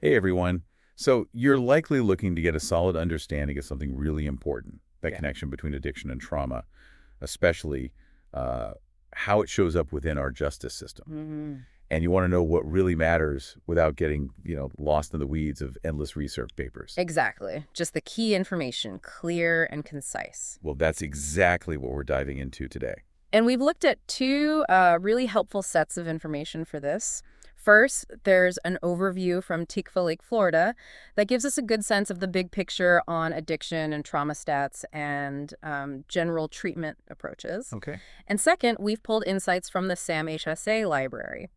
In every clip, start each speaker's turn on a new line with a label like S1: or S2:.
S1: Hey everyone. So you're likely looking to get a solid understanding of something really important, that
S2: Yeah.
S1: connection between addiction and trauma, especially uh, how it shows up within our justice system.
S2: Hmm.
S1: And you want to know what really matters without getting, lost in the weeds of endless research papers.
S2: Exactly. Just the key information, clear and concise.
S1: Well, that's exactly what we're diving into today.
S2: And we've looked at two really helpful sets of information for this. First, there's an overview from Tikva Lake, Florida, that gives us a good sense of the big picture on addiction and trauma stats and general treatment approaches.
S1: Okay.
S2: And second, we've pulled insights from the SAM HSA library.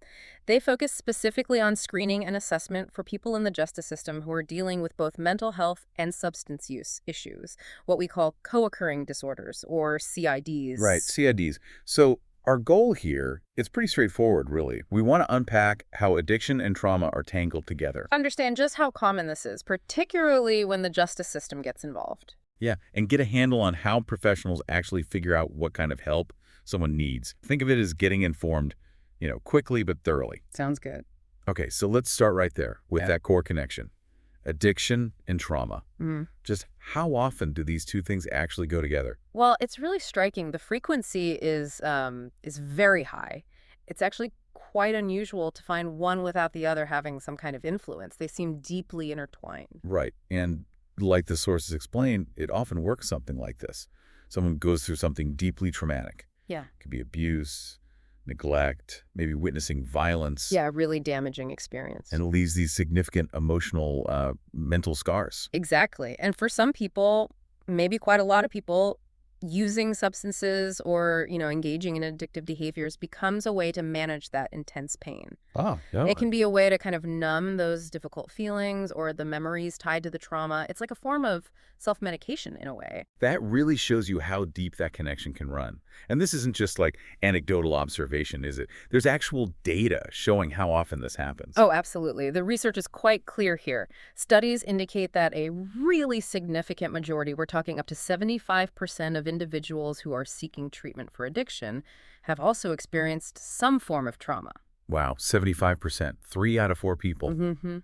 S2: They focus specifically on screening and assessment for people in the justice system who are dealing with both mental health and substance use issues, what we call co-occurring disorders, or
S1: Right,
S2: CIDs.
S1: CIDs. So our goal here, it's pretty straightforward, really. We want to unpack how addiction and trauma are tangled together.
S2: Understand just how common this is, particularly when the justice system gets involved.
S1: Yeah, and get a handle on how professionals actually figure out what kind of help someone needs. Think of it as getting informed, quickly but thoroughly.
S2: Sounds good.
S1: Okay, so let's start right there with
S2: Yeah.
S1: that core connection. Addiction and trauma.
S2: Mm.
S1: Just how often do these two things actually go together?
S2: Well, it's really striking. The frequency is very high. It's actually quite unusual to find one without the other having some kind of influence. They seem deeply intertwined.
S1: Right, and like the sources explain, it often works something like this. Someone goes through something deeply traumatic.
S2: Yeah.
S1: It could be abuse, neglect, maybe witnessing violence,
S2: Yeah, really damaging experience.
S1: and it leaves these significant emotional, mental scars.
S2: Exactly. And for some people, maybe quite a lot of people, using substances or, engaging in addictive behaviors becomes a way to manage that intense pain.
S1: Ah, yeah.
S2: It can be a way to kind of numb those difficult feelings or the memories tied to the trauma. It's like a form of self-medication in a way.
S1: That really shows you how deep that connection can run. And this isn't just like anecdotal observation, is it? There's actual data showing how often this happens.
S2: Oh, absolutely. The research is quite clear here. Studies indicate that a really significant majority, we're talking up to 75% of individuals who are seeking treatment for addiction, have also experienced some form of trauma.
S1: Wow, 75%, 3 out of 4 people.
S2: Mm-hmm.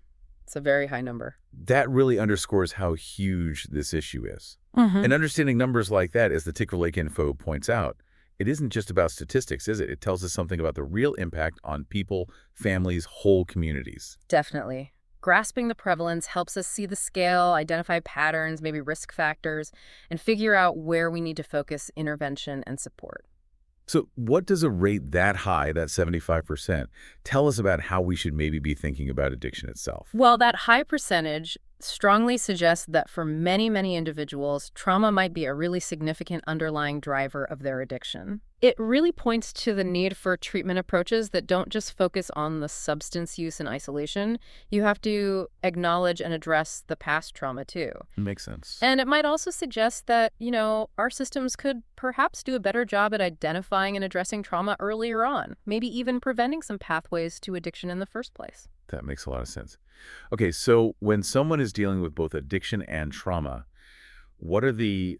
S2: It's a very high number.
S1: That really underscores how huge this issue is.
S2: Mm-hmm.
S1: And understanding numbers like that, as the Tikva Lake info points out, it isn't just about statistics, is it? It tells us something about the real impact on people, families, whole communities.
S2: Definitely. Grasping the prevalence helps us see the scale, identify patterns, maybe risk factors, and figure out where we need to focus intervention and support.
S1: So what does a rate that high, that 75%, tell us about how we should maybe be thinking about addiction itself?
S2: Well, that high percentage strongly suggests that for many, many individuals, trauma might be a really significant underlying driver of their addiction. It really points to the need for treatment approaches that don't just focus on the substance use in isolation. You have to acknowledge and address the past trauma too.
S1: Makes sense.
S2: And it might also suggest that, our systems could perhaps do a better job at identifying and addressing trauma earlier on, maybe even preventing some pathways to addiction in the first place.
S1: That makes a lot of sense. Okay, so when someone is dealing with both addiction and trauma, what are the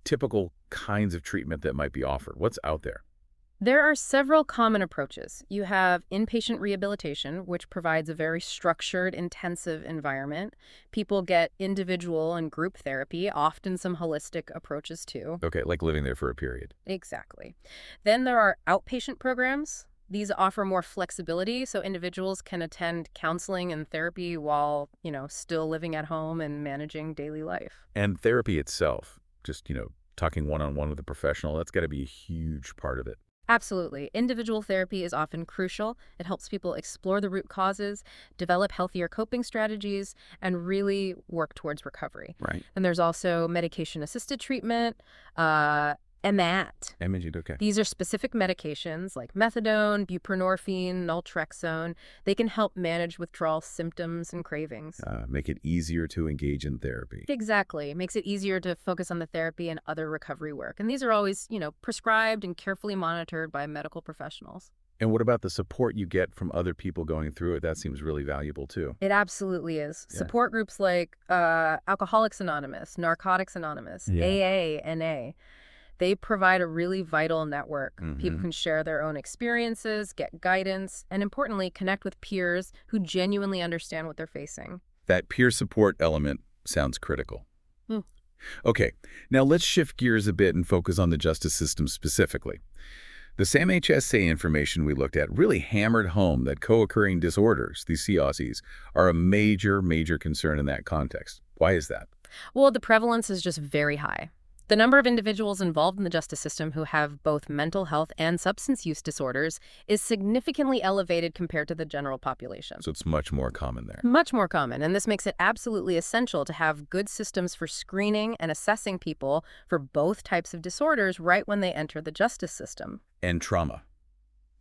S1: typical kinds of treatment that might be offered? What's out there?
S2: There are several common approaches. You have inpatient rehabilitation, which provides a very structured, intensive environment. People get individual and group therapy, often some holistic approaches too.
S1: Okay, like living there for a period.
S2: Exactly. Then there are outpatient programs. These offer more flexibility so individuals can attend counseling and therapy while, still living at home and managing daily life.
S1: And therapy itself, just, talking one-on-one with a professional, that's got to be a huge part of it.
S2: Absolutely. Individual therapy is often crucial. It helps people explore the root causes, develop healthier coping strategies, and really work towards recovery.
S1: Right.
S2: And there's also medication-assisted treatment, EMAT.
S1: Imaging, okay.
S2: These are specific medications like methadone, buprenorphine, naltrexone. They can help manage withdrawal symptoms and cravings.
S1: Make it easier to engage in therapy.
S2: Exactly. It makes it easier to focus on the therapy and other recovery work. And these are always, prescribed and carefully monitored by medical professionals.
S1: And what about the support you get from other people going through it? That seems really valuable too.
S2: It absolutely is.
S1: Yeah.
S2: Support groups like Alcoholics Anonymous, Narcotics Anonymous,
S1: Yeah.
S2: AA, NA. They provide a really vital network. People
S1: Hmm.
S2: can share their own experiences, get guidance, and importantly, connect with peers who genuinely understand what they're facing.
S1: That peer support element sounds critical.
S2: Hmm.
S1: Okay, now let's shift gears a bit and focus on the justice system specifically. The SAM-HSA information we looked at really hammered home that co-occurring disorders, these COSEs, are a major concern in that context. Why is that?
S2: Well, the prevalence is just very high. The number of individuals involved in the justice system who have both mental health and substance use disorders is significantly elevated compared to the general population.
S1: So it's much more common there.
S2: Much more common, and this makes it absolutely essential to have good systems for screening and assessing people for both types of disorders right when they enter the justice system.
S1: And trauma.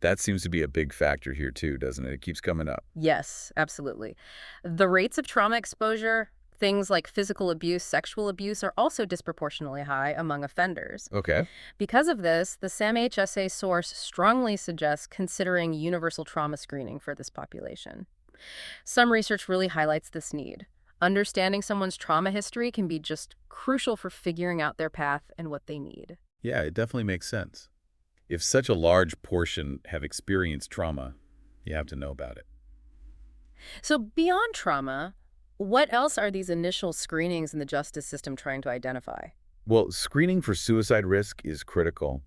S1: That seems to be a big factor here too, doesn't it? It keeps coming up.
S2: Yes, absolutely. The rates of trauma exposure, things like physical abuse, sexual abuse, are also disproportionately high among offenders.
S1: Okay.
S2: Because of this, the SAM-HSA source strongly suggests considering universal trauma screening for this population. Some research really highlights this need. Understanding someone's trauma history can be just crucial for figuring out their path and what they need.
S1: Yeah, it definitely makes sense. If such a large portion have experienced trauma, you have to know about it.
S2: So beyond trauma, what else are these initial screenings in the justice system trying to identify?
S1: Well, screening for suicide risk is critical.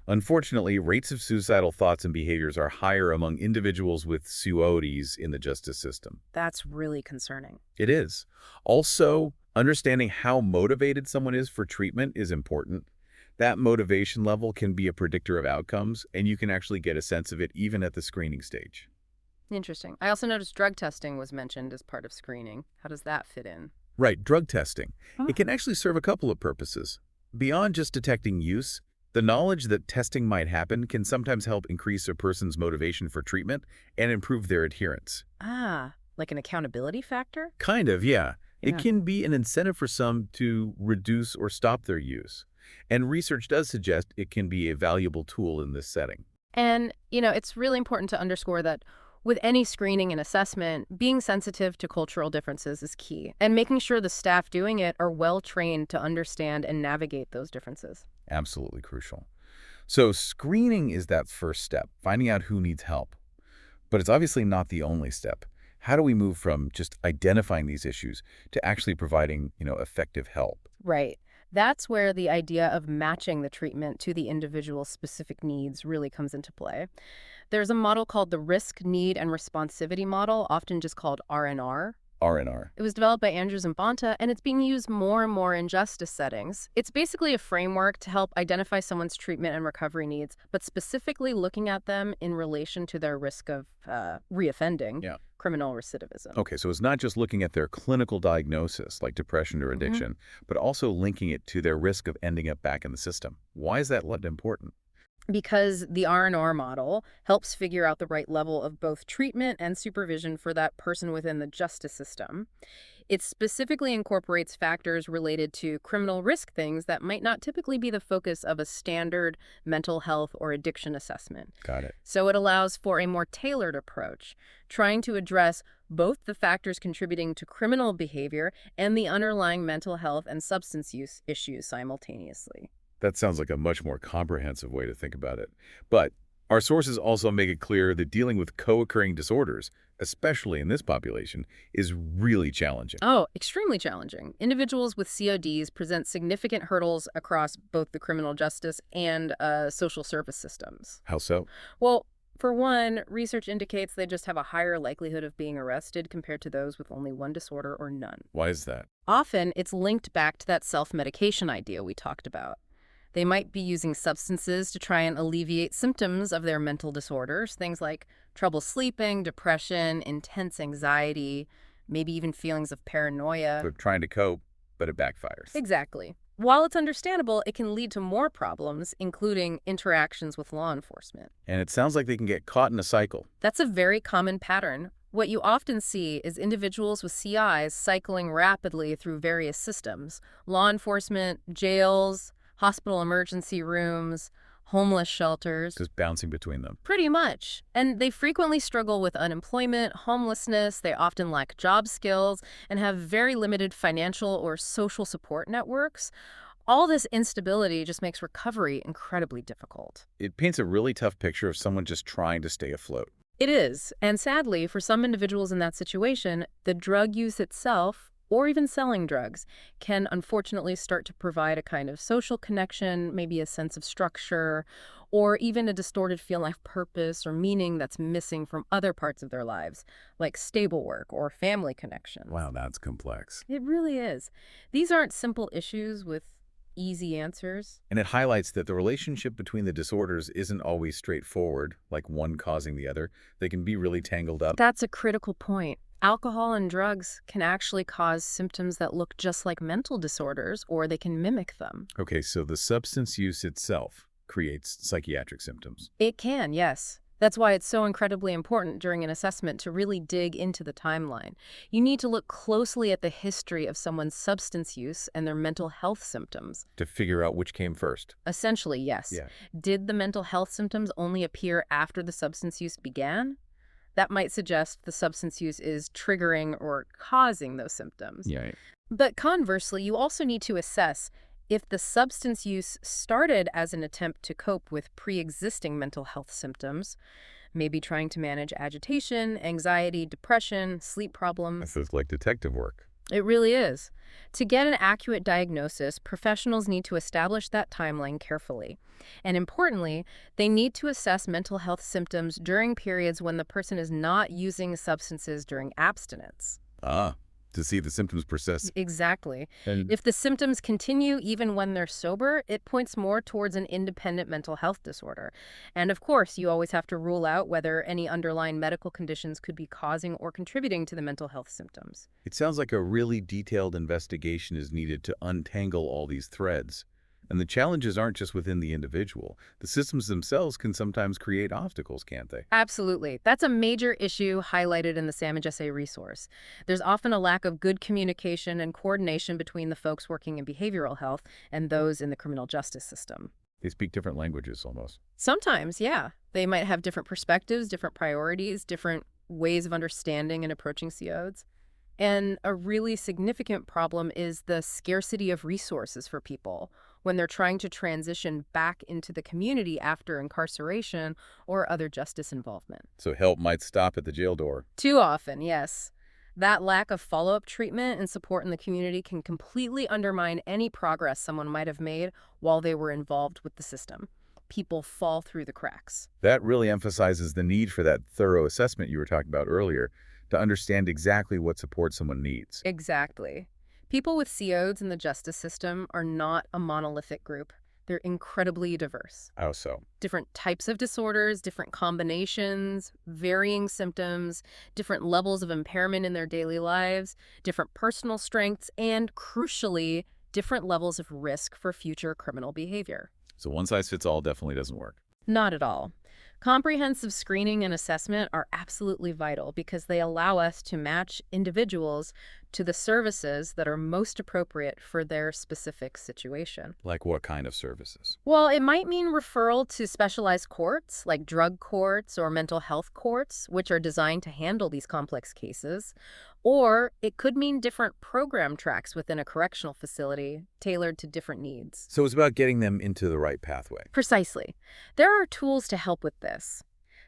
S1: Unfortunately, rates of suicidal thoughts and behaviors are higher among individuals with CODs in the justice system.
S2: That's really concerning.
S1: It is. Also, understanding how motivated someone is for treatment is important. That motivation level can be a predictor of outcomes, and you can actually get a sense of it even at the screening stage.
S2: Interesting. I also noticed drug testing was mentioned as part of screening. How does that fit in?
S1: Right, drug testing.
S2: Huh.
S1: It can actually serve a couple of purposes. Beyond just detecting use, the knowledge that testing might happen can sometimes help increase a person's motivation for treatment and improve their adherence.
S2: Ah, like an accountability factor?
S1: Kind of, yeah. It
S2: Yeah.
S1: can be an incentive for some to reduce or stop their use. And research does suggest it can be a valuable tool in this setting.
S2: And, it's really important to underscore that with any screening and assessment, being sensitive to cultural differences is key, and making sure the staff doing it are well trained to understand and navigate those differences.
S1: Absolutely crucial. So screening is that first step, finding out who needs help. But it's obviously not the only step. How do we move from just identifying these issues to actually providing, effective help?
S2: Right. That's where the idea of matching the treatment to the individual's specific needs really comes into play. There's a model called the Risk, Need, and Responsivity model, often just called RNR.
S1: R&R.
S2: It was developed by Andrews and Bonta, and it's being used more and more in justice settings. It's basically a framework to help identify someone's treatment and recovery needs, but specifically looking at them in relation to their risk of reoffending,
S1: Yeah.
S2: criminal recidivism.
S1: Okay, so it's not just looking at their clinical diagnosis, like depression or
S2: Mhm.
S1: addiction, but also linking it to their risk of ending up back in the system. Why is that important?
S2: Because the R&R model helps figure out the right level of both treatment and supervision for that person within the justice system. It specifically incorporates factors related to criminal risk things that might not typically be the focus of a standard mental health or addiction assessment.
S1: Got it.
S2: So it allows for a more tailored approach, trying to address both the factors contributing to criminal behavior and the underlying mental health and substance use issues simultaneously.
S1: That sounds like a much more comprehensive way to think about it. But our sources also make it clear that dealing with co-occurring disorders, especially in this population, is really challenging.
S2: Oh, extremely challenging. Individuals with CODs present significant hurdles across both the criminal justice and social service systems.
S1: How so?
S2: Well, for one, research indicates they just have a higher likelihood of being arrested compared to those with only one disorder or none.
S1: Why is that?
S2: Often, it's linked back to that self-medication idea we talked about. They might be using substances to try and alleviate symptoms of their mental disorders, things like trouble sleeping, depression, intense anxiety, maybe even feelings of paranoia.
S1: They're trying to cope, but it backfires.
S2: Exactly. While it's understandable, it can lead to more problems, including interactions with law enforcement.
S1: And it sounds like they can get caught in a cycle.
S2: That's a very common pattern. What you often see is individuals with CIs cycling rapidly through various systems: law enforcement, jails, hospital emergency rooms, homeless shelters.
S1: Just bouncing between them.
S2: Pretty much. And they frequently struggle with unemployment, homelessness, they often lack job skills, and have very limited financial or social support networks. All this instability just makes recovery incredibly difficult.
S1: It paints a really tough picture of someone just trying to stay afloat.
S2: It is, and sadly, for some individuals in that situation, the drug use itself, or even selling drugs, can unfortunately start to provide a kind of social connection, maybe a sense of structure, or even a distorted feel of purpose or meaning that's missing from other parts of their lives, like stable work or family connections.
S1: Wow, that's complex.
S2: It really is. These aren't simple issues with easy answers.
S1: And it highlights that the relationship between the disorders isn't always straightforward, like one causing the other. They can be really tangled up.
S2: That's a critical point. Alcohol and drugs can actually cause symptoms that look just like mental disorders, or they can mimic them.
S1: Okay, so the substance use itself creates psychiatric symptoms.
S2: It can, yes. That's why it's so incredibly important during an assessment to really dig into the timeline. You need to look closely at the history of someone's substance use and their mental health symptoms.
S1: To figure out which came first.
S2: Essentially, yes.
S1: Yeah.
S2: Did the mental health symptoms only appear after the substance use began? That might suggest the substance use is triggering or causing those symptoms.
S1: Yeah.
S2: But conversely, you also need to assess if the substance use started as an attempt to cope with pre-existing mental health symptoms, maybe trying to manage agitation, anxiety, depression, sleep problems.
S1: This is like detective work.
S2: It really is. To get an accurate diagnosis, professionals need to establish that timeline carefully. And importantly, they need to assess mental health symptoms during periods when the person is not using substances during abstinence.
S1: To see the symptoms persist.
S2: Exactly.
S1: And
S2: If the symptoms continue even when they're sober, it points more towards an independent mental health disorder. And of course, you always have to rule out whether any underlying medical conditions could be causing or contributing to the mental health symptoms.
S1: it sounds like a really detailed investigation is needed to untangle all these threads. And the challenges aren't just within the individual. The systems themselves can sometimes create obstacles, can't they?
S2: Absolutely. That's a major issue highlighted in the SAMHSA resource. There's often a lack of good communication and coordination between the folks working in behavioral health and those in the criminal justice system.
S1: They speak different languages almost.
S2: Sometimes, yeah. They might have different perspectives, different priorities, different ways of understanding and approaching COs. And a really significant problem is the scarcity of resources for people when they're trying to transition back into the community after incarceration or other justice involvement.
S1: So help might stop at the jail door.
S2: Too often, yes. That lack of follow-up treatment and support in the community can completely undermine any progress someone might have made while they were involved with the system. People fall through the cracks.
S1: That really emphasizes the need for that thorough assessment you were talking about earlier to understand exactly what support someone needs.
S2: Exactly. People with COs in the justice system are not a monolithic group. They're incredibly diverse.
S1: How so?
S2: Different types of disorders, different combinations, varying symptoms, different levels of impairment in their daily lives, different personal strengths, and crucially, different levels of risk for future criminal behavior.
S1: So one size fits all definitely doesn't work.
S2: Not at all. Comprehensive screening and assessment are absolutely vital because they allow us to match individuals to the services that are most appropriate for their specific situation.
S1: Like what kind of services?
S2: Well, it might mean referral to specialized courts, like drug courts or mental health courts, which are designed to handle these complex cases. Or it could mean different program tracks within a correctional facility, tailored to different needs.
S1: So it's about getting them into the right pathway.
S2: Precisely. There are tools to help with this.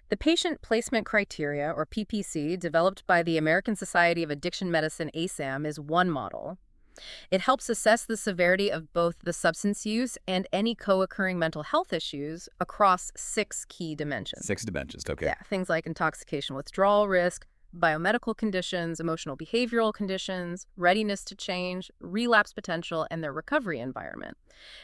S2: The Patient Placement Criteria, or PPC, developed by the American Society of Addiction Medicine, ASAM, is one model. It helps assess the severity of both the substance use and any co-occurring mental health issues across 6 key dimensions.
S1: 6 dimensions, okay.
S2: Yeah, things like intoxication withdrawal risk, biomedical conditions, emotional behavioral conditions, readiness to change, relapse potential, and their recovery environment.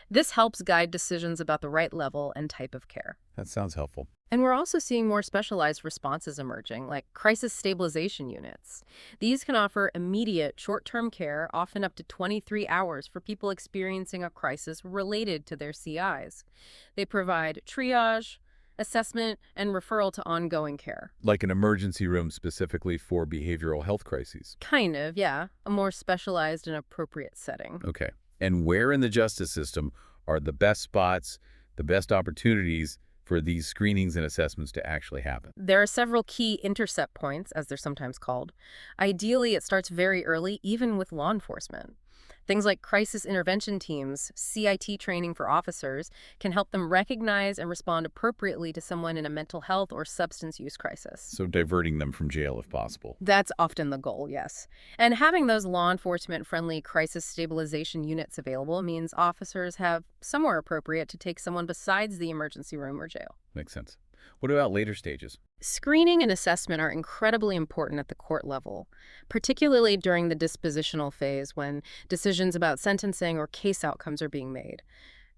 S2: This helps guide decisions about the right level and type of care.
S1: That sounds helpful.
S2: And we're also seeing more specialized responses emerging, like crisis stabilization units. These can offer immediate short-term care, often up to 23 hours for people experiencing a crisis related to their CIs. They provide triage, assessment, and referral to ongoing care.
S1: Like an emergency room specifically for behavioral health crises.
S2: Kind of, yeah. A more specialized and appropriate setting.
S1: Okay. And where in the justice system are the best spots, the best opportunities for these screenings and assessments to actually happen?
S2: There are several key intercept points, as they're sometimes called. Ideally, it starts very early, even with law enforcement. Things like crisis intervention teams, CIT training for officers, can help them recognize and respond appropriately to someone in a mental health or substance use crisis.
S1: So diverting them from jail if possible.
S2: That's often the goal, yes. And having those law enforcement-friendly crisis stabilization units available means officers have somewhere appropriate to take someone besides the emergency room or jail.
S1: Makes sense. What about later stages?
S2: Screening and assessment are incredibly important at the court level, particularly during the dispositional phase when decisions about sentencing or case outcomes are being made.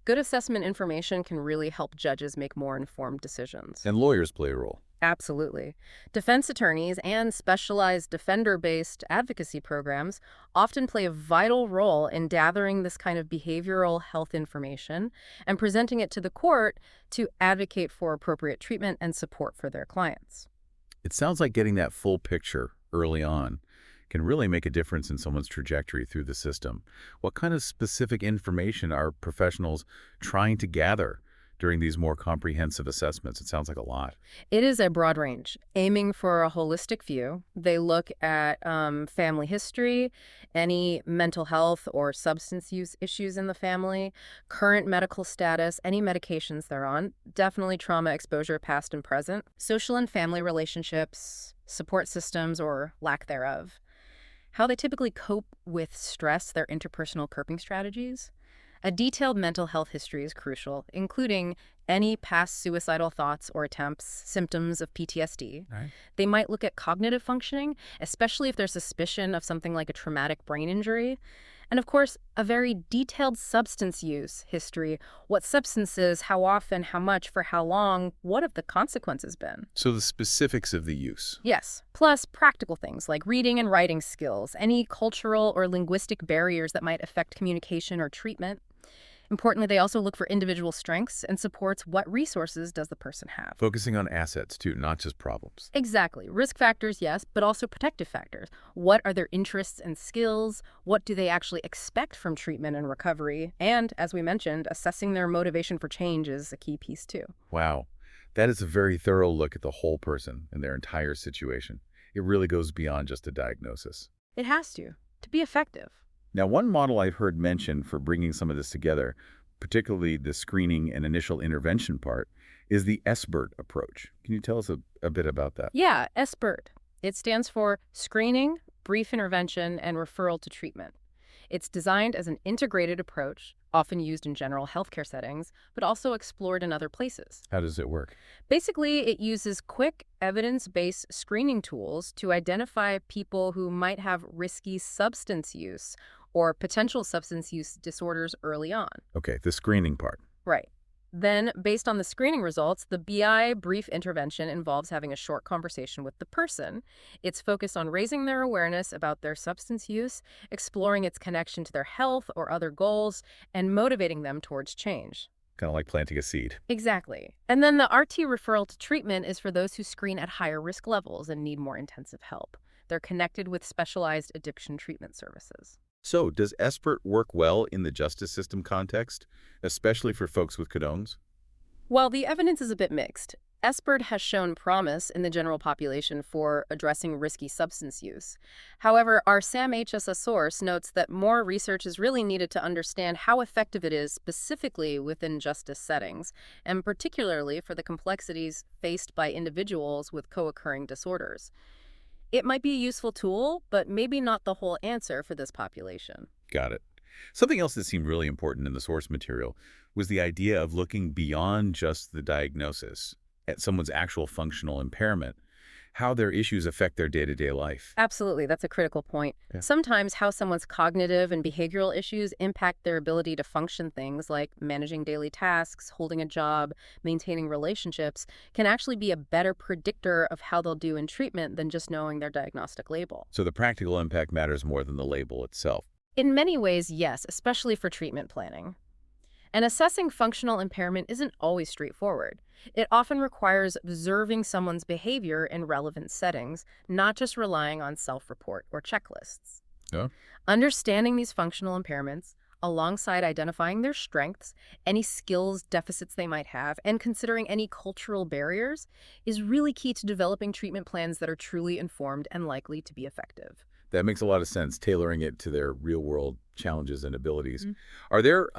S2: Good assessment information can really help judges make more informed decisions.
S1: And lawyers play a role.
S2: Absolutely. Defense attorneys and specialized defender-based advocacy programs often play a vital role in gathering this kind of behavioral health information and presenting it to the court to advocate for appropriate treatment and support for their clients.
S1: It sounds like getting that full picture early on can really make a difference in someone's trajectory through the system. What kind of specific information are professionals trying to gather during these more comprehensive assessments? It sounds like a lot.
S2: It is a broad range, aiming for a holistic view. They look at family history, any mental health or substance use issues in the family, current medical status, any medications they're on, definitely trauma exposure past and present, social and family relationships, support systems or lack thereof, how they typically cope with stress, their interpersonal coping strategies. A detailed mental health history is crucial, including any past suicidal thoughts or attempts, symptoms of PTSD.
S1: Right.
S2: They might look at cognitive functioning, especially if there's suspicion of something like a traumatic brain injury. And of course, a very detailed substance use history. What substances, how often, how much, for how long, what have the consequences been?
S1: So the specifics of the use.
S2: Yes, plus practical things like reading and writing skills, any cultural or linguistic barriers that might affect communication or treatment. Importantly, they also look for individual strengths and supports what resources does the person have.
S1: Focusing on assets, too, not just problems.
S2: Exactly. Risk factors, yes, but also protective factors. What are their interests and skills? What do they actually expect from treatment and recovery? And, as we mentioned, assessing their motivation for change is a key piece, too.
S1: Wow. That is a very thorough look at the whole person and their entire situation. It really goes beyond just a diagnosis.
S2: It has to be effective.
S1: Now, one model I've heard mentioned for bringing some of this together, particularly the screening and initial intervention part, is the SBIRT approach. Can you tell us a bit about that?
S2: Yeah, SBIRT. It stands for Screening, Brief Intervention, and Referral to Treatment. It's designed as an integrated approach, often used in general healthcare settings, but also explored in other places.
S1: How does it work?
S2: Basically, it uses quick, evidence-based screening tools to identify people who might have risky substance use or potential substance use disorders early on.
S1: Okay, the screening part.
S2: Right. Then, based on the screening results, the BI brief intervention involves having a short conversation with the person. It's focused on raising their awareness about their substance use, exploring its connection to their health or other goals, and motivating them towards change.
S1: Kind of like planting a seed.
S2: Exactly. And then the RT referral to treatment is for those who screen at higher risk levels and need more intensive help. They're connected with specialized addiction treatment services.
S1: So, does SBIRT work well in the justice system context, especially for folks with codones?
S2: While the evidence is a bit mixed, SBIRT has shown promise in the general population for addressing risky substance use. However, our SAM-HSA source notes that more research is really needed to understand how effective it is specifically within justice settings, and particularly for the complexities faced by individuals with co-occurring disorders. It might be a useful tool, but maybe not the whole answer for this population.
S1: Got it. Something else that seemed really important in the source material was the idea of looking beyond just the diagnosis at someone's actual functional impairment, how their issues affect their day-to-day life.
S2: Absolutely, that's a critical point.
S1: Yeah.
S2: Sometimes how someone's cognitive and behavioral issues impact their ability to function, things like managing daily tasks, holding a job, maintaining relationships, can actually be a better predictor of how they'll do in treatment than just knowing their diagnostic label.
S1: So the practical impact matters more than the label itself.
S2: In many ways, yes, especially for treatment planning. And assessing functional impairment isn't always straightforward. It often requires observing someone's behavior in relevant settings, not just relying on self-report or checklists.
S1: Yeah.
S2: Understanding these functional impairments, alongside identifying their strengths, any skills deficits they might have, and considering any cultural barriers, is really key to developing treatment plans that are truly informed and likely to be effective.
S1: That makes a lot of sense, tailoring it to their real-world challenges and abilities.
S2: Mm.
S1: Are there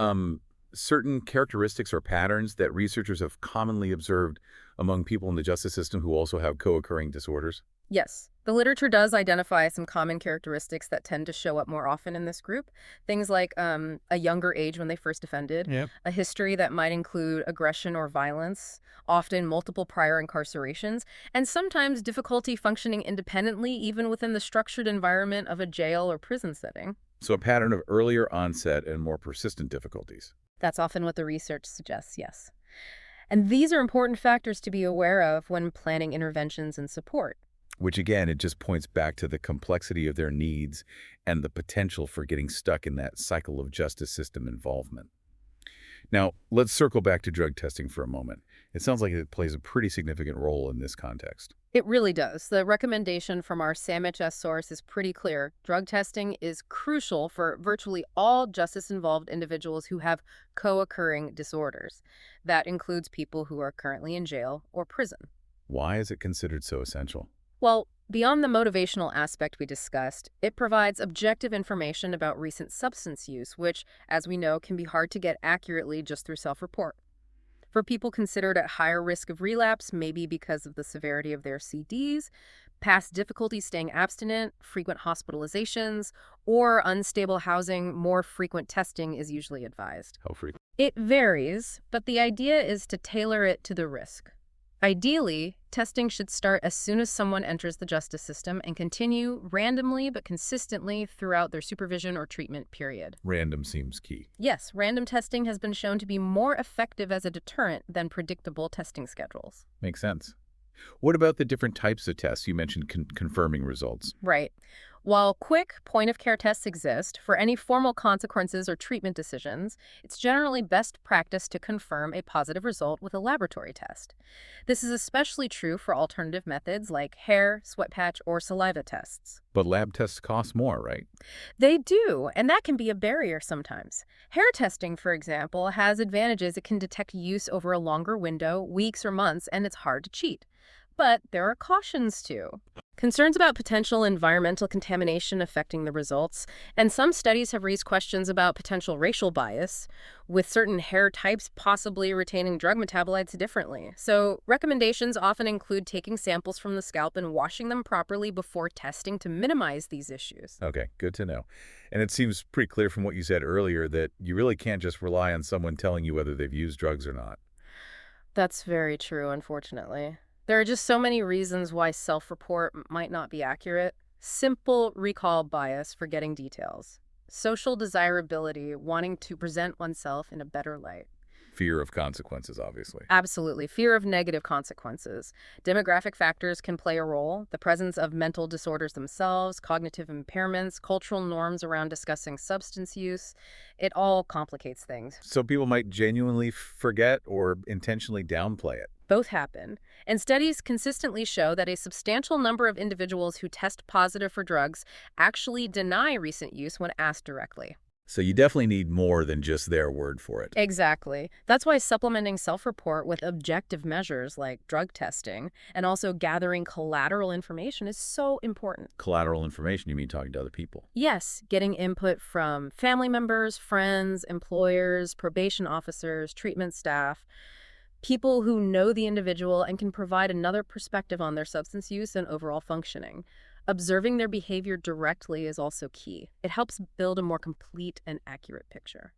S1: certain characteristics or patterns that researchers have commonly observed among people in the justice system who also have co-occurring disorders?
S2: Yes, the literature does identify some common characteristics that tend to show up more often in this group. Things like a younger age when they first offended,
S3: Yep.
S2: a history that might include aggression or violence, often multiple prior incarcerations, and sometimes difficulty functioning independently even within the structured environment of a jail or prison setting.
S1: So a pattern of earlier onset and more persistent difficulties.
S2: That's often what the research suggests, yes. And these are important factors to be aware of when planning interventions and support.
S1: Which again, it just points back to the complexity of their needs and the potential for getting stuck in that cycle of justice system involvement. Now, let's circle back to drug testing for a moment. It sounds like it plays a pretty significant role in this context.
S2: It really does. The recommendation from our SAMHS source is pretty clear. Drug testing is crucial for virtually all justice-involved individuals who have co-occurring disorders. That includes people who are currently in jail or prison.
S1: Why is it considered so essential?
S2: Well, beyond the motivational aspect we discussed, it provides objective information about recent substance use, which, as we know, can be hard to get accurately just through self-report. For people considered at higher risk of relapse, maybe because of the severity of their CDs, past difficulty staying abstinent, frequent hospitalizations, or unstable housing, more frequent testing is usually advised.
S1: How frequent?
S2: It varies, but the idea is to tailor it to the risk. Ideally, testing should start as soon as someone enters the justice system and continue randomly but consistently throughout their supervision or treatment period.
S1: Random seems key.
S2: Yes, random testing has been shown to be more effective as a deterrent than predictable testing schedules.
S1: Makes sense. What about the different types of tests? You mentioned confirming results.
S2: Right. While quick point-of-care tests exist for any formal consequences or treatment decisions, it's generally best practice to confirm a positive result with a laboratory test. This is especially true for alternative methods like hair, sweat patch, or saliva tests.
S1: But lab tests cost more, right?
S2: They do, and that can be a barrier sometimes. Hair testing, for example, has advantages. It can detect use over a longer window, weeks or months, and it's hard to cheat. But there are cautions too. Concerns about potential environmental contamination affecting the results, and some studies have raised questions about potential racial bias, with certain hair types possibly retaining drug metabolites differently. So recommendations often include taking samples from the scalp and washing them properly before testing to minimize these issues.
S1: Okay, good to know. And it seems pretty clear from what you said earlier that you really can't just rely on someone telling you whether they've used drugs or not.
S2: That's very true, unfortunately. There are just so many reasons why self-report might not be accurate. Simple recall bias, forgetting details. Social desirability, wanting to present oneself in a better light.
S1: Fear of consequences, obviously.
S2: Absolutely. Fear of negative consequences. Demographic factors can play a role. The presence of mental disorders themselves, cognitive impairments, cultural norms around discussing substance use. It all complicates things.
S1: So people might genuinely forget or intentionally downplay it.
S2: Both happen, and studies consistently show that a substantial number of individuals who test positive for drugs actually deny recent use when asked directly.
S1: So you definitely need more than just their word for it.
S2: Exactly. That's why supplementing self-report with objective measures like drug testing and also gathering collateral information is so important.
S1: Collateral information, you mean talking to other people?
S2: Yes, getting input from family members, friends, employers, probation officers, treatment staff, people who know the individual and can provide another perspective on their substance use and overall functioning. Observing their behavior directly is also key. It helps build a more complete and accurate picture.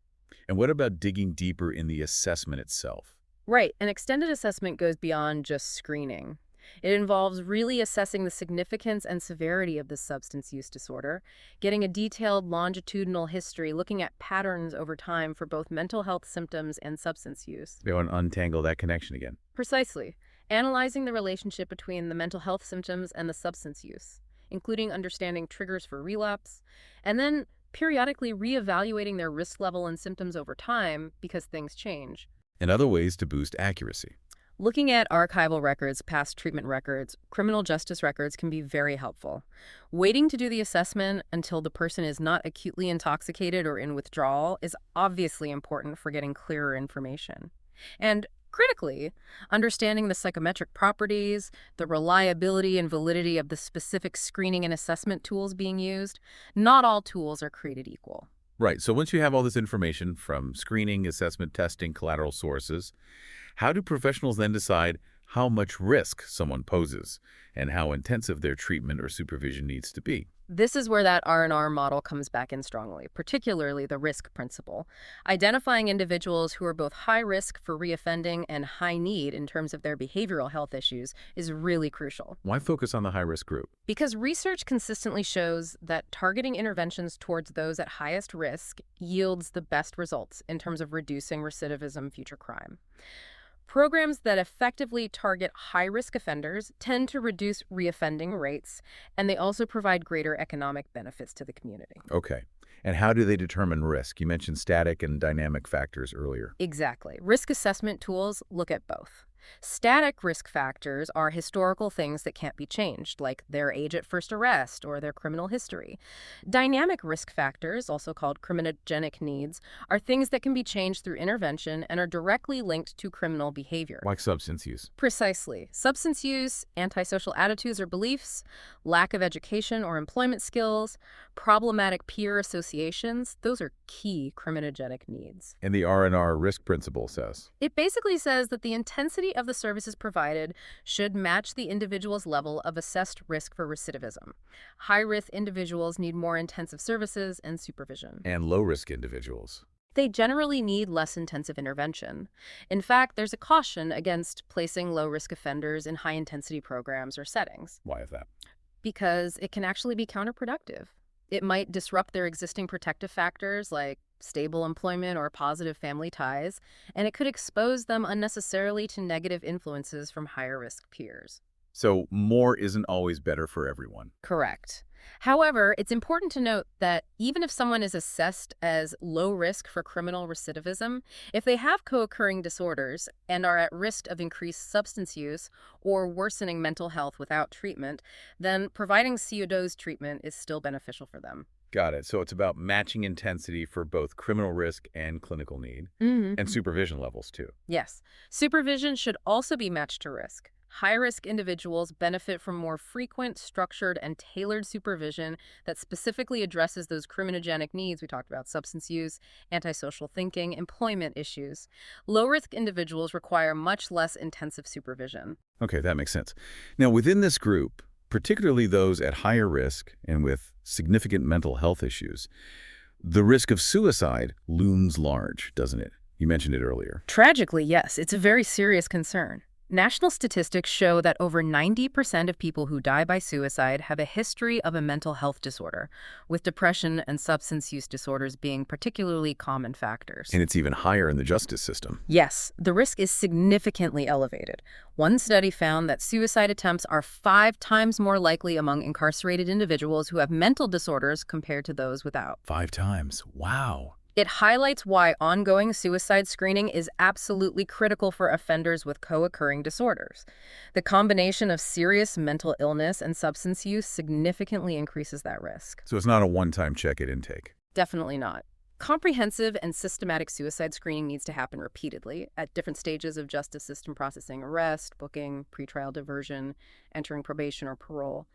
S1: And what about digging deeper in the assessment itself?
S2: Right, an extended assessment goes beyond just screening. It involves really assessing the significance and severity of the substance use disorder, getting a detailed longitudinal history, looking at patterns over time for both mental health symptoms and substance use.
S1: They want to untangle that connection again.
S2: Precisely. Analyzing the relationship between the mental health symptoms and the substance use, including understanding triggers for relapse, and then periodically reevaluating their risk level and symptoms over time because things change.
S1: And other ways to boost accuracy.
S2: Looking at archival records, past treatment records, criminal justice records can be very helpful. Waiting to do the assessment until the person is not acutely intoxicated or in withdrawal is obviously important for getting clearer information. And critically, understanding the psychometric properties, the reliability and validity of the specific screening and assessment tools being used. Not all tools are created equal.
S1: Right, so once you have all this information from screening, assessment, testing, collateral sources, how do professionals then decide how much risk someone poses and how intensive their treatment or supervision needs to be?
S2: This is where that R&R model comes back in strongly, particularly the risk principle. Identifying individuals who are both high risk for reoffending and high need in terms of their behavioral health issues is really crucial.
S1: Why focus on the high-risk group?
S2: Because research consistently shows that targeting interventions towards those at highest risk yields the best results in terms of reducing recidivism, future crime. Programs that effectively target high-risk offenders tend to reduce reoffending rates, and they also provide greater economic benefits to the community.
S1: Okay. And how do they determine risk? You mentioned static and dynamic factors earlier.
S2: Exactly. Risk assessment tools look at both. Static risk factors are historical things that can't be changed, like their age at first arrest or their criminal history. Dynamic risk factors, also called criminogenic needs, are things that can be changed through intervention and are directly linked to criminal behavior.
S1: Like substance use.
S2: Precisely. Substance use, antisocial attitudes or beliefs, lack of education or employment skills, problematic peer associations, those are key criminogenic needs.
S1: And the R&R risk principle says.
S2: It basically says that the intensity of the services provided should match the individual's level of assessed risk for recidivism. High-risk individuals need more intensive services and supervision.
S1: And low-risk individuals.
S2: They generally need less intensive intervention. In fact, there's a caution against placing low-risk offenders in high-intensity programs or settings,
S1: Why is that?
S2: because it can actually be counterproductive. It might disrupt their existing protective factors like stable employment or positive family ties, and it could expose them unnecessarily to negative influences from higher-risk peers.
S1: So more isn't always better for everyone.
S2: Correct. However, it's important to note that even if someone is assessed as low risk for criminal recidivism, if they have co-occurring disorders and are at risk of increased substance use or worsening mental health without treatment, then providing CO-DOSE treatment is still beneficial for them.
S1: Got it. So it's about matching intensity for both criminal risk and clinical need, and supervision levels too.
S2: Yes. Supervision should also be matched to risk. High-risk individuals benefit from more frequent, structured, and tailored supervision that specifically addresses those criminogenic needs we talked about: substance use, antisocial thinking, employment issues. Low-risk individuals require much less intensive supervision.
S1: Okay, that makes sense. Now, within this group, particularly those at higher risk and with significant mental health issues, the risk of suicide looms large, doesn't it? You mentioned it earlier.
S2: Tragically, yes, it's a very serious concern. National statistics show that over 90% of people who die by suicide have a history of a mental health disorder, with depression and substance use disorders being particularly common factors.
S1: And it's even higher in the justice system.
S2: Yes, the risk is significantly elevated. One study found that suicide attempts are 5 times more likely among incarcerated individuals who have mental disorders compared to those without.
S1: 5 times. Wow.
S2: It highlights why ongoing suicide screening is absolutely critical for offenders with co-occurring disorders. The combination of serious mental illness and substance use significantly increases that risk.
S1: So it's not a one-time check at intake.
S2: Definitely not. Comprehensive and systematic suicide screening needs to happen repeatedly at different stages of justice system processing: arrest, booking, pretrial diversion, entering probation or parole.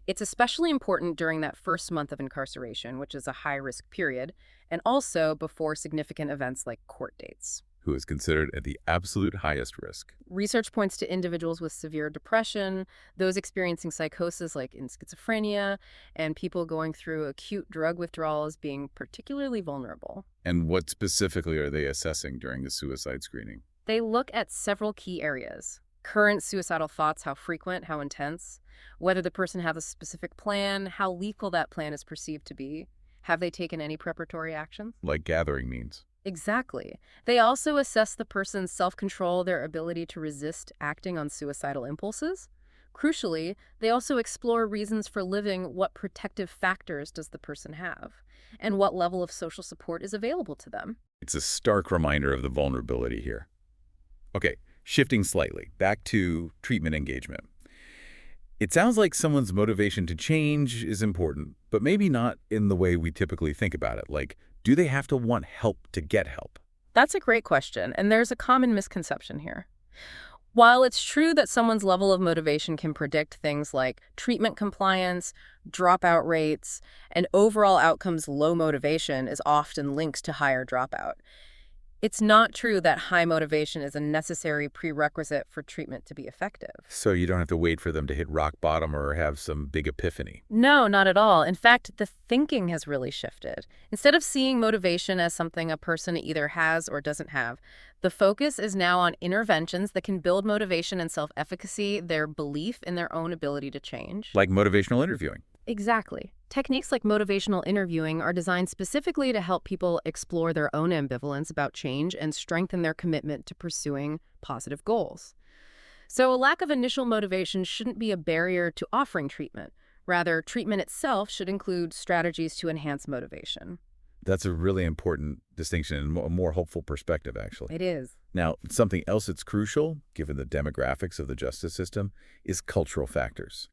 S2: It's especially important during that first month of incarceration, which is a high-risk period, and also before significant events like court dates.
S1: Who is considered at the absolute highest risk.
S2: Research points to individuals with severe depression, those experiencing psychosis like in schizophrenia, and people going through acute drug withdrawal as being particularly vulnerable.
S1: And what specifically are they assessing during the suicide screening?
S2: They look at several key areas: current suicidal thoughts, how frequent, how intense, whether the person has a specific plan, how lethal that plan is perceived to be, have they taken any preparatory actions?
S1: Like gathering means.
S2: Exactly. They also assess the person's self-control, their ability to resist acting on suicidal impulses. Crucially, they also explore reasons for living. What protective factors does the person have? And what level of social support is available to them?
S1: It's a stark reminder of the vulnerability here. Okay, shifting slightly, back to treatment engagement. It sounds like someone's motivation to change is important, but maybe not in the way we typically think about it. Like, do they have to want help to get help?
S2: That's a great question, and there's a common misconception here. While it's true that someone's level of motivation can predict things like treatment compliance, dropout rates, and overall outcomes, low motivation is often linked to higher dropout. It's not true that high motivation is a necessary prerequisite for treatment to be effective.
S1: So you don't have to wait for them to hit rock bottom or have some big epiphany.
S2: No, not at all. In fact, the thinking has really shifted. Instead of seeing motivation as something a person either has or doesn't have, the focus is now on interventions that can build motivation and self-efficacy, their belief in their own ability to change.
S1: Like motivational interviewing.
S2: Exactly. Techniques like motivational interviewing are designed specifically to help people explore their own ambivalence about change and strengthen their commitment to pursuing positive goals. So a lack of initial motivation shouldn't be a barrier to offering treatment. Rather, treatment itself should include strategies to enhance motivation.
S1: That's a really important distinction and a more hopeful perspective, actually.
S2: It is.
S1: Now, something else that's crucial, given the demographics of the justice system, is cultural factors.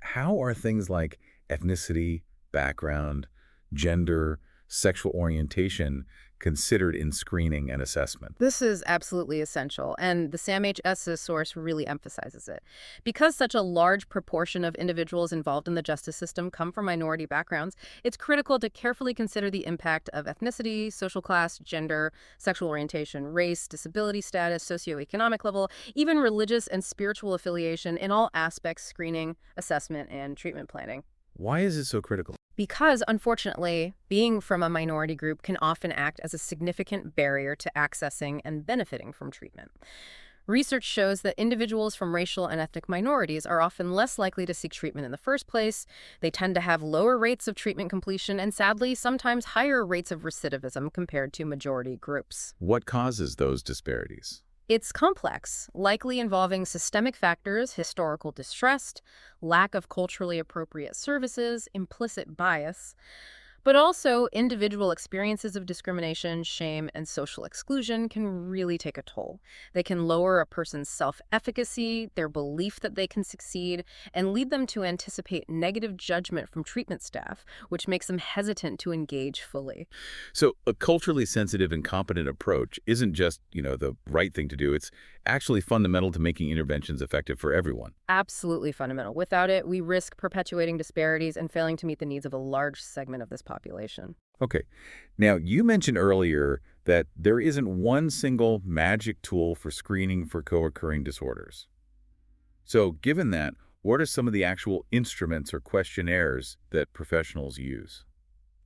S1: How are things like ethnicity, background, gender, sexual orientation considered in screening and assessment?
S2: This is absolutely essential, and the SAMHS's source really emphasizes it. Because such a large proportion of individuals involved in the justice system come from minority backgrounds, it's critical to carefully consider the impact of ethnicity, social class, gender, sexual orientation, race, disability status, socioeconomic level, even religious and spiritual affiliation in all aspects: screening, assessment, and treatment planning.
S1: Why is it so critical?
S2: Because, unfortunately, being from a minority group can often act as a significant barrier to accessing and benefiting from treatment. Research shows that individuals from racial and ethnic minorities are often less likely to seek treatment in the first place. They tend to have lower rates of treatment completion and, sadly, sometimes higher rates of recidivism compared to majority groups.
S1: What causes those disparities?
S2: It's complex, likely involving systemic factors, historical distress, lack of culturally appropriate services, implicit bias, but also individual experiences of discrimination, shame, and social exclusion can really take a toll. They can lower a person's self-efficacy, their belief that they can succeed, and lead them to anticipate negative judgment from treatment staff, which makes them hesitant to engage fully.
S1: So a culturally sensitive and competent approach isn't just, the right thing to do. It's actually fundamental to making interventions effective for everyone.
S2: Absolutely fundamental. Without it, we risk perpetuating disparities and failing to meet the needs of a large segment of this population.
S1: Okay. Now, you mentioned earlier that there isn't one single magic tool for screening for co-occurring disorders. So given that, what are some of the actual instruments or questionnaires that professionals use?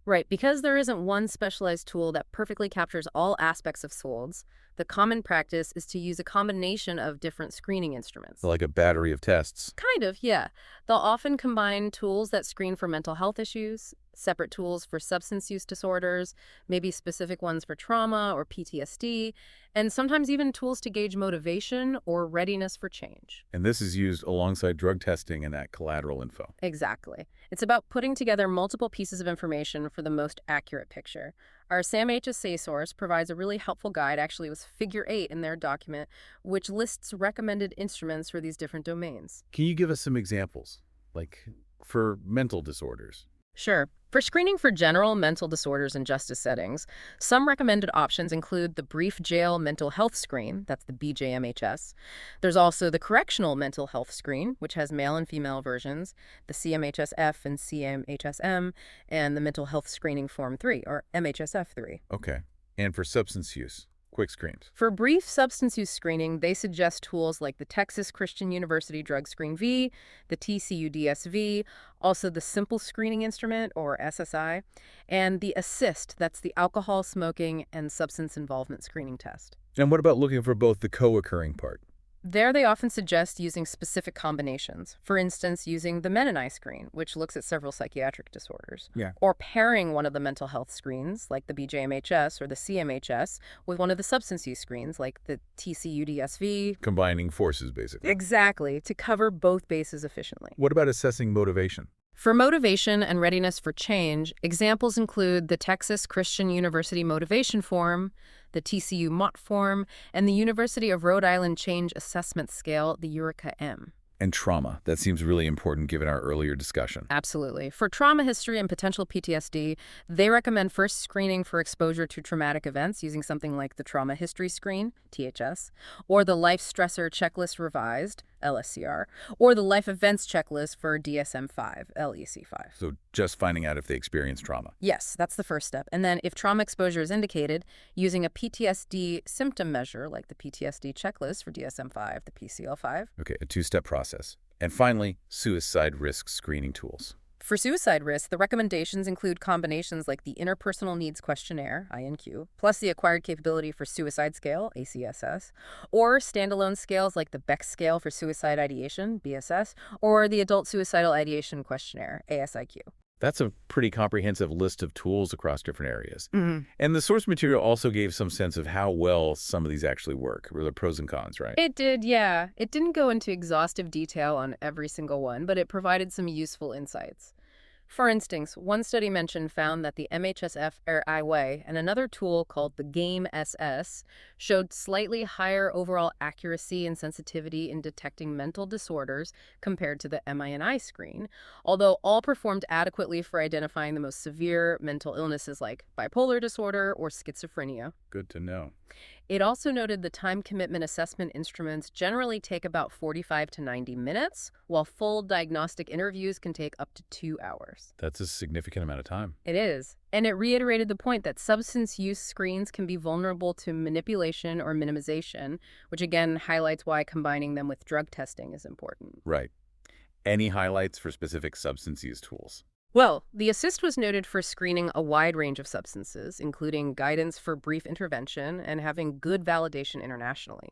S2: Right, because there isn't one specialized tool that perfectly captures all aspects of SOLDS, the common practice is to use a combination of different screening instruments.
S1: Like a battery of tests.
S2: Kind of, yeah. They'll often combine tools that screen for mental health issues, separate tools for substance use disorders, maybe specific ones for trauma or PTSD, and sometimes even tools to gauge motivation or readiness for change.
S1: And this is used alongside drug testing and that collateral info.
S2: Exactly. It's about putting together multiple pieces of information for the most accurate picture. Our SAMHSA source provides a really helpful guide, actually it was Figure 8 in their document, which lists recommended instruments for these different domains.
S1: Can you give us some examples, like for mental disorders?
S2: Sure. For screening for general mental disorders in justice settings, some recommended options include the Brief Jail Mental Health Screen, that's the BJMHS. There's also the Correctional Mental Health Screen, which has male and female versions, the CMHSF and CMHSM, and the Mental Health Screening Form 3, or MHSF3.
S1: Okay. And for substance use, quick screens.
S2: For brief substance use screening, they suggest tools like the Texas Christian University Drug Screen V, the TCU DSV, also the Simple Screening Instrument, or SSI, and the ASSIST, that's the Alcohol, Smoking, and Substance Involvement Screening Test.
S1: And what about looking for both the co-occurring part?
S2: There they often suggest using specific combinations. For instance, using the Menini screen, which looks at several psychiatric disorders.
S1: Yeah.
S2: Or pairing one of the mental health screens, like the BJMHS or the CMHS, with one of the substance use screens, like the TCU-DSV.
S1: Combining forces, basically.
S2: Exactly, to cover both bases efficiently.
S1: What about assessing motivation?
S2: For motivation and readiness for change, examples include the Texas Christian University Motivation Form, the TCU MOT Form, and the University of Rhode Island Change Assessment Scale, the Eureka-M.
S1: And trauma. That seems really important given our earlier discussion.
S2: Absolutely. For trauma history and potential PTSD, they recommend first screening for exposure to traumatic events using something like the Trauma History Screen, THS, or the Life Stressor Checklist Revised, LSCR, or the Life Events Checklist for DSM-5, LEC-5.
S1: So just finding out if they experience trauma.
S2: Yes, that's the first step. And then if trauma exposure is indicated, using a PTSD symptom measure like the PTSD checklist for DSM-5, the PCL-5.
S1: Okay, a two-step process. And finally, suicide risk screening tools.
S2: For suicide risk, the recommendations include combinations like the Interpersonal Needs Questionnaire, INQ, plus the Acquired Capability for Suicide Scale, ACSS, or standalone scales like the Beck Scale for Suicide Ideation, BSS, or the Adult Suicidal Ideation Questionnaire, ASIQ.
S1: That's a pretty comprehensive list of tools across different areas.
S2: Mm-hmm.
S1: And the source material also gave some sense of how well some of these actually work, or the pros and cons, right?
S2: It did, yeah. It didn't go into exhaustive detail on every single one, but it provided some useful insights. For instance, one study mentioned found that the MHSF Air and another tool called the GAME-SS showed slightly higher overall accuracy and sensitivity in detecting mental disorders compared to the MI&I screen, although all performed adequately for identifying the most severe mental illnesses like bipolar disorder or schizophrenia.
S1: Good to know.
S2: It also noted the time commitment assessment instruments generally take about 45 to 90 minutes, while full diagnostic interviews can take up to 2 hours.
S1: That's a significant amount of time.
S2: It is. And it reiterated the point that substance use screens can be vulnerable to manipulation or minimization, which again highlights why combining them with drug testing is important.
S1: Right. Any highlights for specific substance use tools?
S2: Well, the ASSIST was noted for screening a wide range of substances, including guidance for brief intervention and having good validation internationally.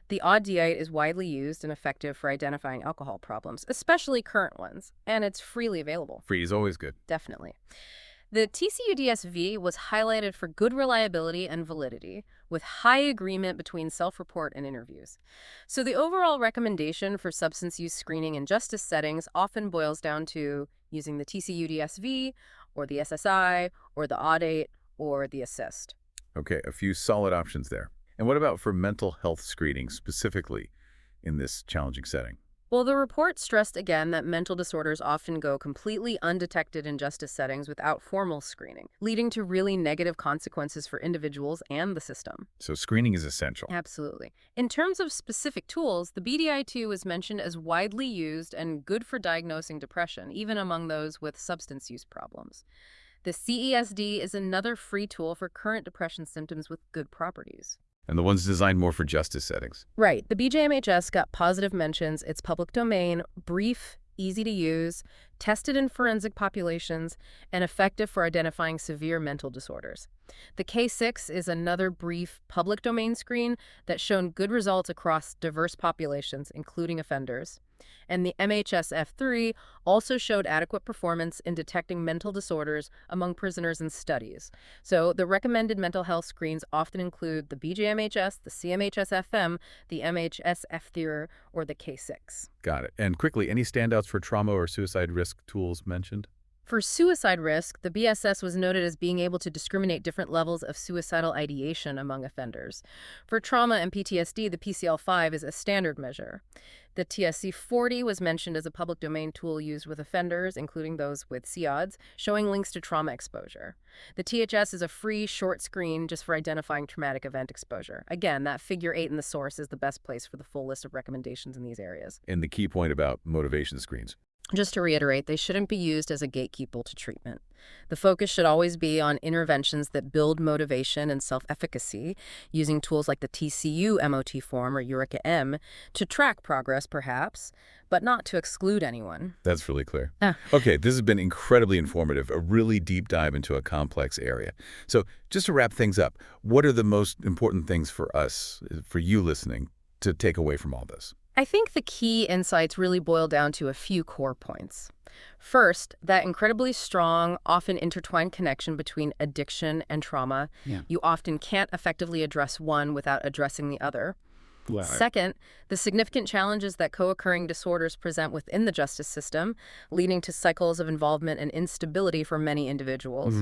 S2: The ODD-8 is widely used and effective for identifying alcohol problems, especially current ones, and it's freely available.
S1: Free is always good.
S2: Definitely. The TCU-DSV was highlighted for good reliability and validity, with high agreement between self-report and interviews. So the overall recommendation for substance use screening in justice settings often boils down to using the TCU-DSV, or the SSI, or the ODD-8, or the ASSIST.
S1: Okay, a few solid options there. And what about for mental health screening specifically in this challenging setting?
S2: Well, the report stressed again that mental disorders often go completely undetected in justice settings without formal screening, leading to really negative consequences for individuals and the system.
S1: So screening is essential.
S2: Absolutely. In terms of specific tools, the BDI-2 was mentioned as widely used and good for diagnosing depression, even among those with substance use problems. The CESD is another free tool for current depression symptoms with good properties.
S1: And the ones designed more for justice settings.
S2: Right. The BJMHS got positive mentions. It's public domain, brief, easy to use, tested in forensic populations, and effective for identifying severe mental disorders. The K6 is another brief public domain screen that's shown good results across diverse populations, including offenders. And the MHSF3 also showed adequate performance in detecting mental disorders among prisoners in studies. So the recommended mental health screens often include the BJMHS, the CMHS-FM, the MHSF3, or the K6.
S1: Got it. And quickly, any standouts for trauma or suicide risk tools mentioned?
S2: For suicide risk, the BSS was noted as being able to discriminate different levels of suicidal ideation among offenders. For trauma and PTSD, the PCL-5 is a standard measure. The TSC-40 was mentioned as a public domain tool used with offenders, including those with CODS, showing links to trauma exposure. The THS is a free, short screen just for identifying traumatic event exposure. Again, that figure 8 in the source is the best place for the full list of recommendations in these areas.
S1: And the key point about motivation screens.
S2: Just to reiterate, they shouldn't be used as a gatekeeper to treatment. The focus should always be on interventions that build motivation and self-efficacy, using tools like the TCU MOT form or Eureka M to track progress, perhaps, but not to exclude anyone.
S1: That's really clear. Okay, this has been incredibly informative, a really deep dive into a complex area. So just to wrap things up, what are the most important things for us, for you listening, to take away from all this?
S2: I think the key insights really boil down to a few core points. First, that incredibly strong, often intertwined connection between addiction and trauma. You often can't effectively address one without addressing the other.
S3: Right.
S2: Second, the significant challenges that co-occurring disorders present within the justice system, leading to cycles of involvement and instability for many individuals.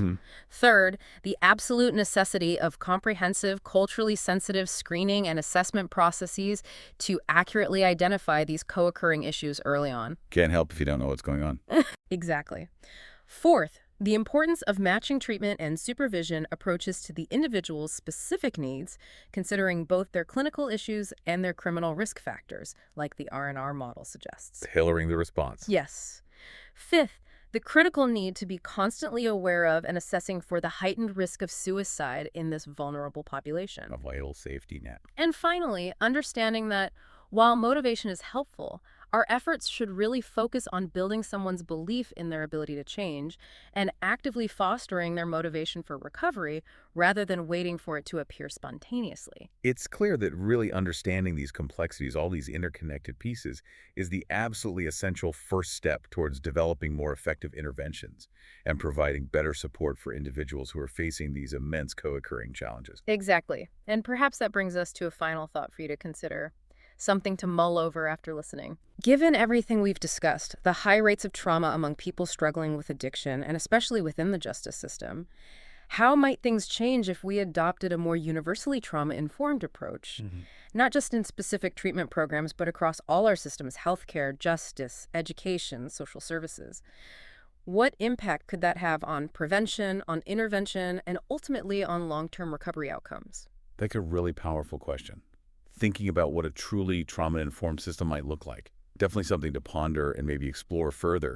S2: Third, the absolute necessity of comprehensive, culturally sensitive screening and assessment processes to accurately identify these co-occurring issues early on.
S1: Can't help if you don't know what's going on.
S2: Exactly. Fourth, the importance of matching treatment and supervision approaches to the individual's specific needs, considering both their clinical issues and their criminal risk factors, like the R&R model suggests.
S1: Tailoring the response.
S2: Yes. Fifth, the critical need to be constantly aware of and assessing for the heightened risk of suicide in this vulnerable population.
S1: A vital safety net.
S2: And finally, understanding that while motivation is helpful, our efforts should really focus on building someone's belief in their ability to change and actively fostering their motivation for recovery rather than waiting for it to appear spontaneously.
S1: It's clear that really understanding these complexities, all these interconnected pieces, is the absolutely essential first step towards developing more effective interventions and providing better support for individuals who are facing these immense co-occurring challenges.
S2: Exactly. And perhaps that brings us to a final thought for you to consider. Something to mull over after listening. Given everything we've discussed, the high rates of trauma among people struggling with addiction, and especially within the justice system, how might things change if we adopted a more universally trauma-informed approach? Not just in specific treatment programs, but across all our systems: healthcare, justice, education, social services. What impact could that have on prevention, on intervention, and ultimately on long-term recovery outcomes?
S1: That's a really powerful question. Thinking about what a truly trauma-informed system might look like. Definitely something to ponder and maybe explore further.